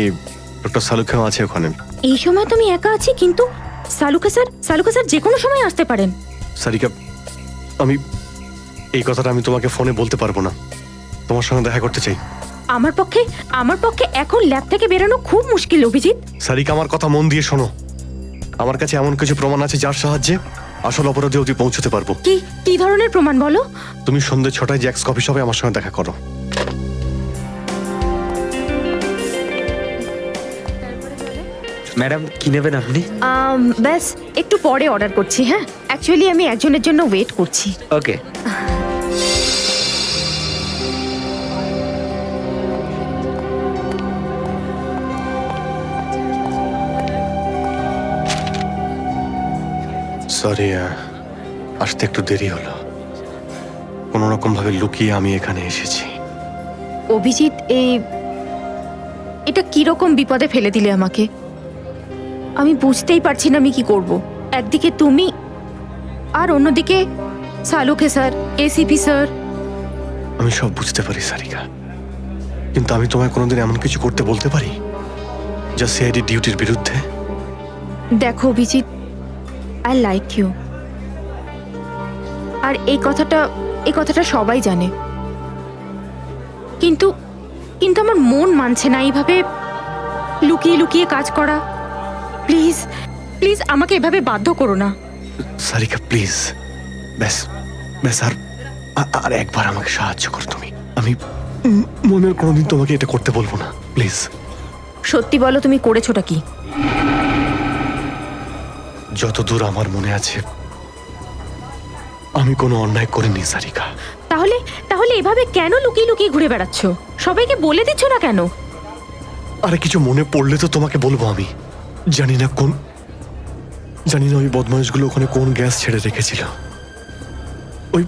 ডক্টর সালুখাও আছে ওখানে? এই সময় তুমি একা আছি, কিন্তু সালুকা স্যার যে কোনো সময় আসতে পারেন। সারিকা, আমি এই কথাটা আমি তোমাকে ফোনে বলতে পারবো না। তোমার সঙ্গে দেখা করতে চাই। আমার পক্ষে এখন ল্যাব থেকে বেরোনো খুব মুশকিল অভিজিৎ। সারিকা, আমার কথা মন দিয়ে শোনো। আমার কাছে এমন কিছু প্রমাণ আছে যার সাহায্যে আসল অপরাধী অবধি পৌঁছতে পারবো। কি ধরনের প্রমাণ বলো? তুমি সন্ধ্যে 6টায় জ্যাক্স কফি শপে আমার সঙ্গে দেখা করো। ম্যাডাম কি নেবেন আপনি? ব্যাস একটু পরে অর্ডার করছি। হ্যাঁ, অ্যাকচুয়ালি আমি একজনের জন্য ওয়েট করছি। ওকে। সরি, আসতে একটু দেরি হলো। কোনো রকম ভাবে লুকিয়ে আমি এখানে এসেছি। অভিজিৎ, এটা কিরকম বিপদে ফেলে দিলে আমাকে। আমি বুঝতেই পারছি না আমি কি করব। একদিকে তুমি আর অন্যদিকে সালুকে স্যার, এসিপি স্যার। আমি সব বুঝতে পারি সারিকা, কিন্তু আমি তোমায় কোনোদিন এমন কিছু করতে বলতে পারি যা সিআইডি ডিউটির বিরুদ্ধে? দেখো অভিজিৎ, আই লাইক ইউ। আর এই কথাটা সবাই জানে, কিন্তু আমার মন মানছে না এইভাবে লুকিয়ে লুকিয়ে কাজ করা। প্লিজ প্লিজ আমাকে এভাবে বাধ্য করো না। সারিকা প্লিজ, ব্যাস ব্যাস আর একবার আমাকে সাহায্য করো তুমি। আমি মনের কোনোদিন তোমাকে এটা করতে বলবো না, প্লিজ। সত্যি বলো, তুমি করেছোটা কি? যতদূর আমার মনে আছে আমি কোনো অন্যায় করিনি সারিকা। তাহলে এভাবে কেন লুকিয়ে লুকিয়ে ঘুরে বেড়াচ্ছ? সবাইকে বলে দিচ্ছ না কেন? আরে কিছু মনে পড়লে তো তোমাকে বলবো আমি। জানি না ওই বদমাইশগুলো ওখানে কোন গ্যাস ছেড়ে রেখেছিল। ওই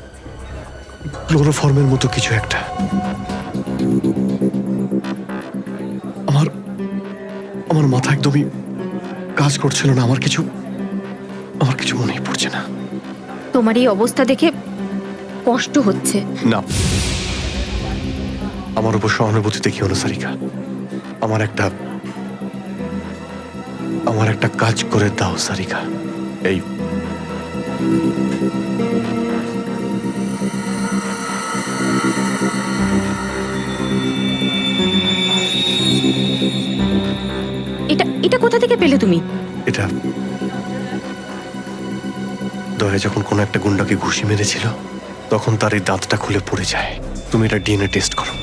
ক্লোরোফর্মের মতো কিছু একটা। আমার মাথা একদমই কাজ করছিল না। আমার কিছু মনেই পড়ছে না। তোমার এই অবস্থা দেখে কষ্ট হচ্ছে। না, আমার উপর সহানুভূতি দেখিও না সারিকা। আমার একটা কাজ করে দাও সারিকা। এই এটা কোথা থেকে পেলে তুমি? এটা দয়া যখন কোনো একটা গুন্ডাকে ঘুষি মেরেছিল তখন তার এই দাঁতটা খুলে পড়ে যায়। তুমি এটা ডিএনএ টেস্ট করো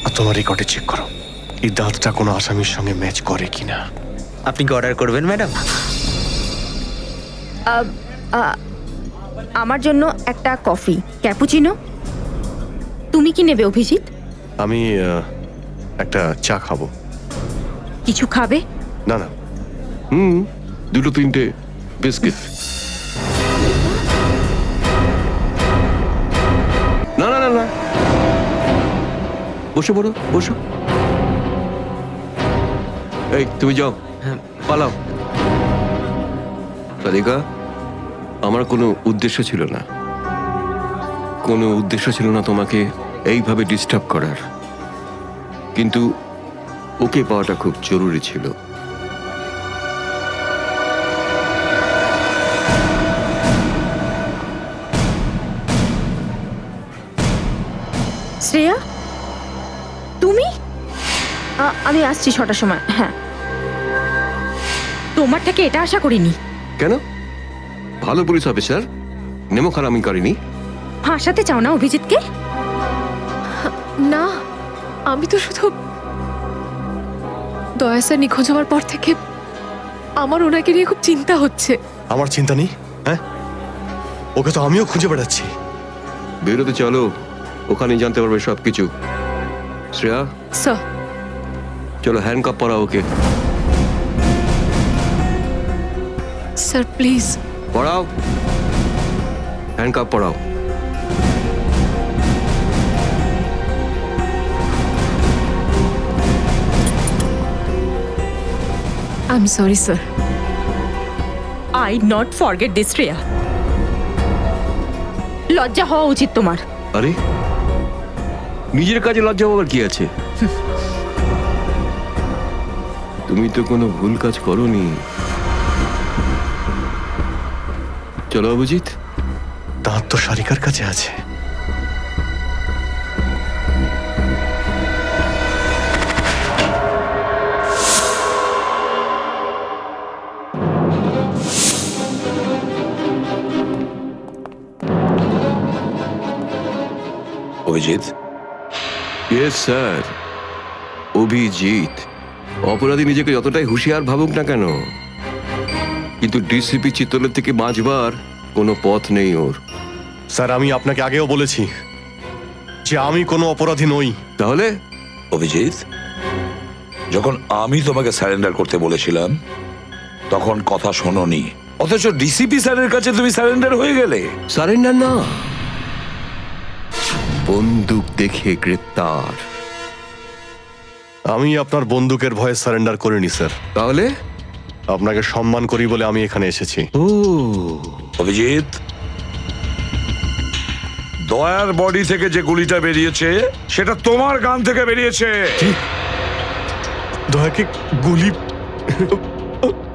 আর তোমার রেকর্ডে চেক করো এই দাঁতটা কোনো আসামির সঙ্গে ম্যাচ করে কিনা। আপনি কি অর্ডার করবেন ম্যাডাম? আমার জন্য একটা কফি ক্যাপুচিনো। তুমি কি নেবে অভিজিৎ? আমি একটা চা খাবো। কিছু খাবে? না না, দুটো তিনটে বিস্কিট। না না না না, বসে পড়ো, বসো। এই তুমি যাও, পালাও। সারিকা, আমার কোনো উদ্দেশ্য ছিল না তোমাকে এইভাবে ডিস্টার্ব করার, কিন্তু ওকে পাওয়াটা খুব জরুরি ছিল। শ্রেয়া, তুমি? আমি আসছি 6টার সময়। হ্যাঁ, তোমার থেকে এটা আশা করিনি। কেন? ভালো পুলিশ অফিসার, নেমো খারামি করিনি। ফাঁসাতে চাও না অভিজিৎকে? না, আমি তো শুধু দয়া স্যার নিখোঁজ হওয়ার পর থেকে আমার ওনাকে নিয়ে খুব চিন্তা হচ্ছে। আমার চিন্তা নেই। হ্যাঁ, ওকে তো আমিও খুঁজে বেড়াচ্ছি। বেরোতে চলো, ওখানে জানতে পারবে সবকিছু। শ্রেয়া, স্যার। চলো হ্যান্ডকাপ পরাও ওকে। Sir please. পড়াও, handcuff পরাও। I'm sorry, sir. I not forget this, Shreya. লজ্জা হওয়া উচিত তোমার। আরে, নিজের কাজে লজ্জা পাওয়ার কি আছে? তুমি তো কোনো ভুল কাজ করোনি। চলো অভিজিৎ। দাঁত তো সারিকার কাছে আছে। অভিজিৎ? Yes sir, Abhijit. অপরাধী নিজেকে যতটাই হুঁশিয়ার ভাবুক না কেন, কিন্তু ডিসিপি চিত্তলের থেকে বাঁচবার কোনো পথ নেই ওর। স্যার, আমি আপনাকে আগেও বলেছি যে আমি কোনো অপরাধী নই। তাহলে? অভিজিৎ, যখন আমি তোমাকে সারেন্ডার করতে বলেছিলাম তখন কথা শোনোনি, অথচ ডিসিপি স্যারের কাছে তুমি সারেন্ডার হয়ে গেলে। সারেন্ডার না, বন্দুক দেখে গ্রেপ্তার। আমি আপনার বন্দুকের ভয়ে সারেন্ডার করিনি স্যার। তাহলে? আপনাকে সম্মান করি বলে আমি এখানে এসেছি। ও অভিজিৎ, দয়ার বডি থেকে যে গুলিটা বেরিয়েছে সেটা তোমার গান থেকে বেরিয়েছে। দয়াকে গুলি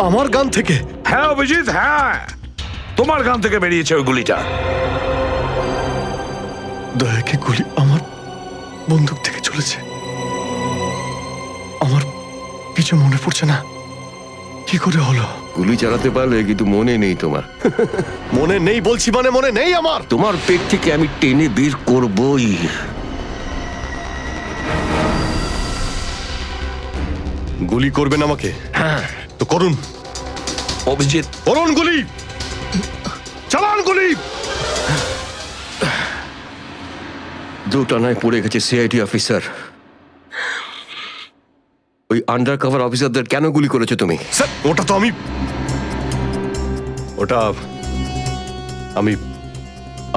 আমার গান থেকে? হ্যাঁ অভিজিৎ, হ্যাঁ, তোমার গান থেকে বেরিয়েছে ওই গুলিটা। দয়াকে গুলি আমার বন্দুক থেকে চলেছে? আমার কিছু মনে পড়ছে না, কি করে হলো? গুলি চালাতে পারলে, কিন্তু মনে নেই তোমার। মনে নেই বলছি মানে মনে নেই আমার। তোমার পেট থেকে আমি টেনে বের করবই। গুলি করবেন আমাকে? হ্যাঁ তো করুন অভিজিৎ, করুন গুলি, চালান গুলি। দুটানায় পড়ে গেছে সিআইডি অফিসার। ওই আন্ডার কভার অফিসারদের কেন গুলি করেছো তুমি? স্যার ওটা তো ওটা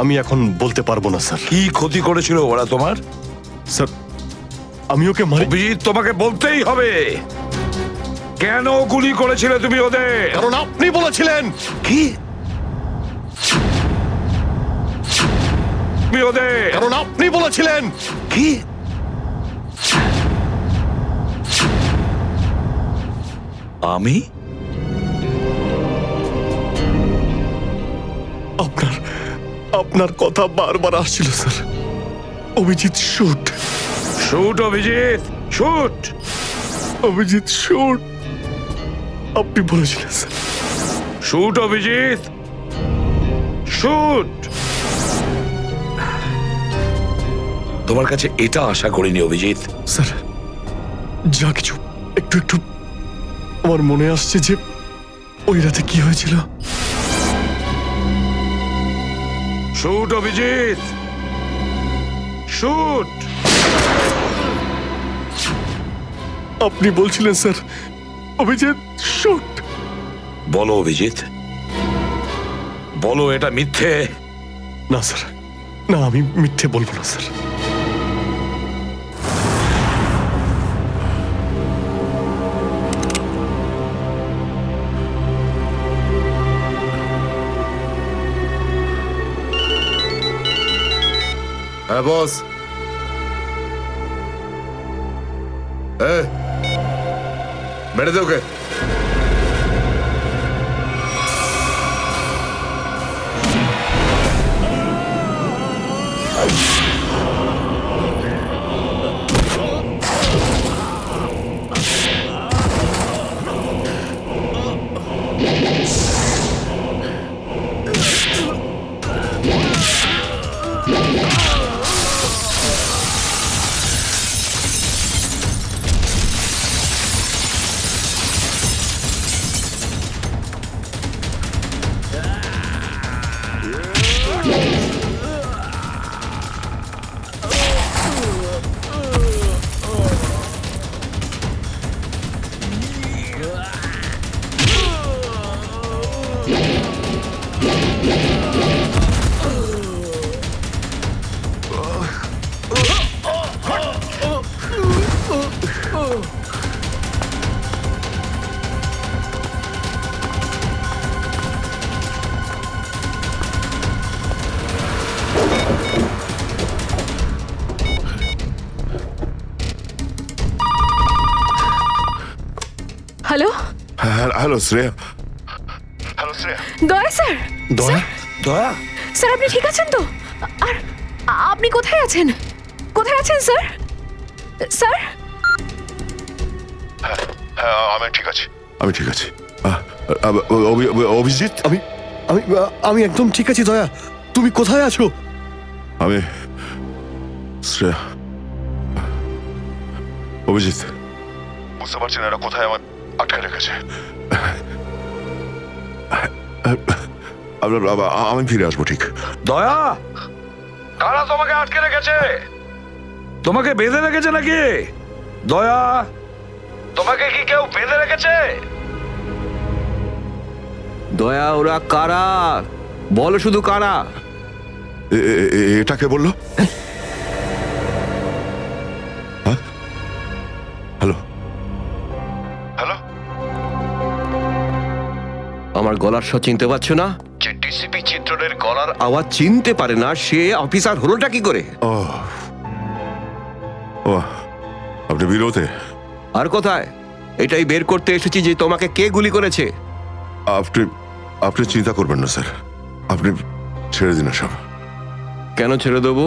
আমি এখন বলতে পারবো না স্যার। কি ক্ষতি করেছিল ওরা তোমার? স্যার আমি ওকে মারি। অভিজিৎ, তোমাকে বলতেই হবে কেন গুলি করেছিলে তুমি ওদের। কারণ আপনি বলেছিলেন। কি? তুমি ওদের কারণ আপনি বলেছিলেন। কি? আমি? আপনার কথা বারবার আসছিল sir. Abhijit shoot. Shoot Abhijit, shoot. Abhijit shoot. আপনি বলেছিলেন স্যার। Shoot Abhijit, shoot. তোমার কাছে এটা আশা করিনি অভিজিৎ। স্যার যা কিছু একটু একটু আমার মনে আসছে যে ওই রাতে কি হয়েছিল। Shoot Abhijit, shoot. আপনি বলছিলেন স্যার অভিজিৎ শুট। বলো অভিজিৎ, বলো এটা মিথ্যে। না স্যার, না আমি মিথ্যে বলবো না স্যার। হ্যাঁ বস। বেড়ে দে ওকে। Hello hello Shreya. Daya sir. দয়া? দয়া? স্যার আপনি ঠিক আছেন তো? আর আপনি কোথায় আছেন? কোথায় আছেন স্যার? স্যার হ্যাঁ আমি ঠিক আছি, আমি ঠিক আছি। অভিজিৎ, আমি আমি আমি একদম ঠিক আছি। দয়া তুমি কোথায় আছো? আমি শ্রেয়া। অভিজিৎ, বুঝতে পারছি না এরা কোথায় আমার আটকে রেখেছে। আমি ফিরে আসবো ঠিক। দয়া, কারা তোমাকে আটকে রেখেছে? তোমাকে বেঁধে রেখেছে নাকি? দয়া, তোমাকে কি কেউ বেঁধে রেখেছে? দয়া ওরা কারা? বলো শুধু কারা। এটাকে বললো? হ্যাঁ হ্যালো হ্যালো, আমার গলার স্বর চিনতে পারছো না? যে ডিসিপি চিত্রের গলার আওয়াজ চিনতে পারে না সে অফিসার হলোটা কি করে? ও আপনি বিরোধে? আর কোথায়? এটাই বের করতে এসেছি যে তোমাকে কে গুলি করেছে। আপনি আপনি চিন্তা করবেন না স্যার, আপনি ছেড়ে দিন সব। কেন ছেড়ে দেবো?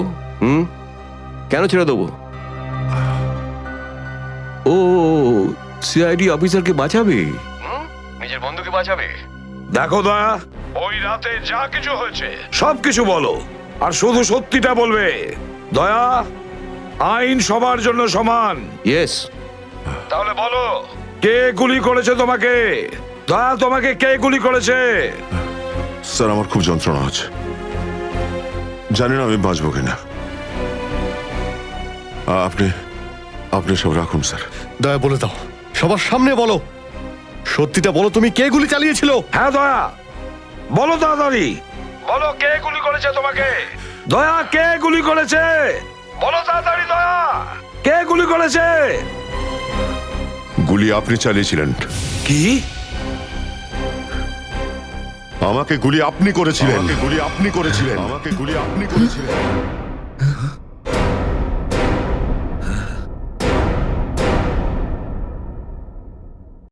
কেন ছেড়ে দেবো? ও সিআইডি অফিসারকে বাঁচাবে, নিজের বন্ধুকে বাঁচাবে। দেখো দয়া, ওই রাতে যা কিছু হয়েছে সবকিছু বলো, আর শুধু সত্যিটা বলবে। দয়া, আইন সবার জন্য সমান। ইয়েস। তাহলে বলো, কে গুলি করেছে তোমাকে? দয়া, তোমাকে কে গুলি করেছে? স্যার আমার খুব যন্ত্রণা হচ্ছে, জানি না আমি বাঁচবো কিনা। আপনি আপনি সব রাখুন স্যার। দয়া বলে দাও সবার সামনে বলো, সত্যিটা বলো, তুমি কে গুলি চালিয়েছিল? হ্যাঁ দয়া, বলো তাড়াতাড়ি, বলো কে গুলি করেছে তোমাকে? দয়া, কে গুলি করেছে? বলো তাড়াতাড়ি দয়া, কে গুলি করেছে? গুলি আপনি চালিয়েছিলেন। কি? আমাকে গুলি আপনি করেছিলেন। আমাকে গুলি আপনি করেছিলেন। আমাকে গুলি আপনি করেছিলেন।